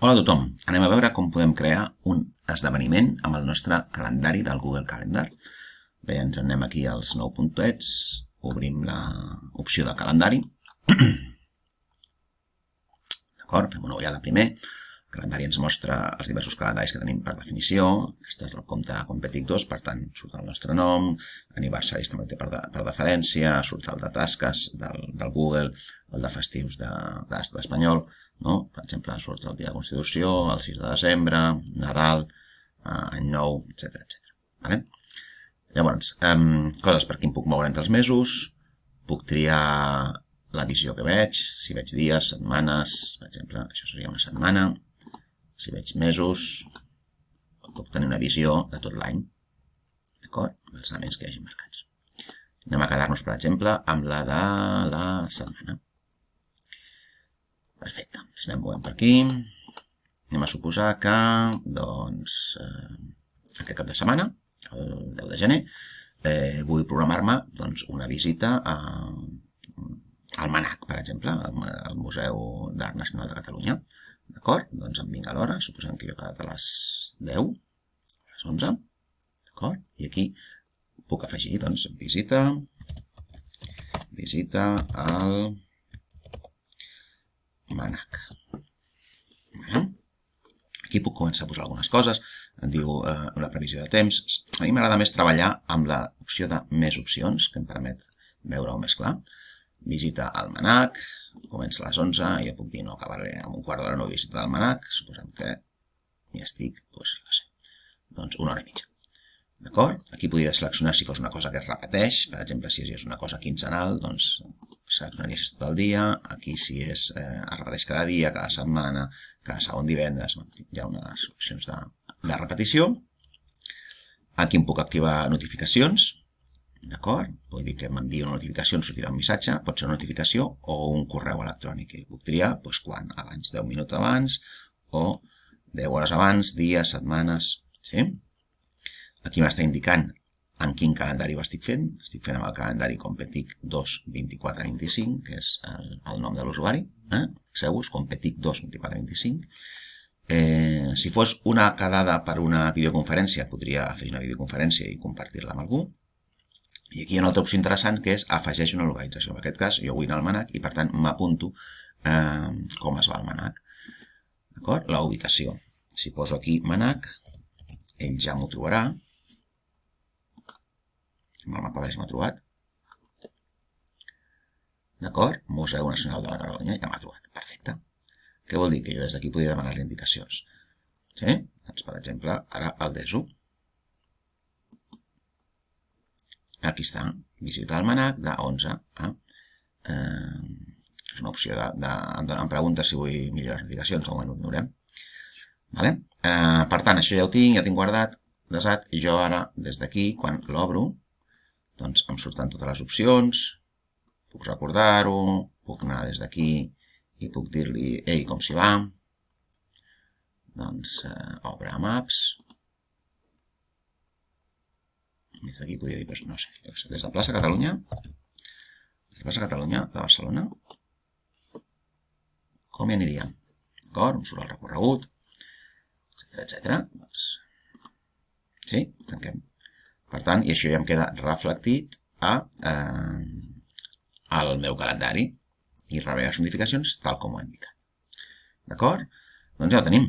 Hola a tothom, anem a veure com podem crear un esdeveniment amb el nostre calendari del Google Calendar. Bé, ens anem aquí als 9 puntets, obrim l'opció de calendari. D'acord, fem una ullada primer. El calendari ens mostra els diversos calendaris que tenim per definició. Aquest és el compte Competic 2, per tant, surt el nostre nom, aniversaris també té per deferència, surt el de tasques del Google, el de festius de l'estat espanyol, no? Per exemple, surt el dia de Constitució, el 6 de desembre, Nadal, Any Nou, etc. Vale? Llavors, coses per què em puc moure entre els mesos, puc triar la visió que veig, si veig dies, setmanes, per exemple, això seria una setmana. Si veig mesos, puc tenir una visió de tot l'any, d'acord? Amb els elements que hi hagi marcats. Anem a quedar-nos, per exemple, amb la de la setmana. Perfecte. Ens anem movent per aquí. Anem a suposar que, doncs, aquest cap de setmana, el 10 de gener, vull programar-me una visita al MANAC, per exemple, al Museu d'Art Nacional de Catalunya. D'acord? Doncs em vinc a l'hora, suposem que jo he quedat a les 10, a les 11, d'acord? I aquí puc afegir, doncs, visita al MANAC. Aquí puc començar a posar algunes coses, em diu la previsió de temps. A mi m'agrada més treballar amb l'opció de més opcions, que em permet veure-ho més clar. Visita al MANAC, comença a les 11, jo puc dir no acabaré amb un quart d'hora no visita al MANAC, suposem que m'hi estic, doncs, jo què sé, doncs una hora i mitja. D'acord? Aquí podria seleccionar si fos una cosa que es repeteix, per exemple, si és una cosa quinzenal, doncs seleccionaria si és tot el dia, aquí si es repeteix cada dia, cada setmana, cada segon divendres, hi ha unes opcions de repetició. Aquí em puc activar notificacions. D'acord? Vull dir que m'envia una notificació, em sortirà un missatge, pot ser una notificació o un correu electrònic. I puc triar quan abans, 10 minuts abans o 10 hores abans, dies, setmanes. Sí? Aquí m'està indicant en quin calendari ho estic fent. Estic fent amb el calendari Competic 2 2425, que és el nom de l'usuari. Fixeu-vos, Competic 2 2425. Si fos una quedada per una videoconferència, podria afegir una videoconferència i compartir-la amb algú. I aquí hi ha una altra opció interessant que és afegeix una localització. En aquest cas jo vull anar al MANAC i per tant m'apunto com es va al MANAC. D'acord? La ubicació. Si poso aquí MANAC, ell ja m'ho trobarà. Amb el mapa ja m'ha trobat. D'acord? Museu Nacional de la Catalunya ja m'ha trobat. Perfecte. Què vol dir? Que jo des d'aquí podria demanar-li indicacions. Sí? Doncs, per exemple, ara el DESU. Aquí està, visita al MANAC de 11 a... és una opció em pregunta si vull millorar les notificacions, al moment ho ignorem. Per tant, això ja ho tinc, ja tinc guardat, desat, i jo ara, des d'aquí, quan l'obro, doncs em surten totes les opcions, puc recordar-ho, puc anar des d'aquí i puc dir-li, ei, com s'hi va? Doncs, obre Maps. Des d'aquí podria dir, no sé, des de Plaça Catalunya, de Barcelona, com hi aniria? D'acord? Em surt el recorregut, etc. Doncs, sí, tanquem. Per tant, i això ja em queda reflectit al meu calendari i rebré les notificacions tal com ho he indicat. D'acord? Doncs ja ho tenim.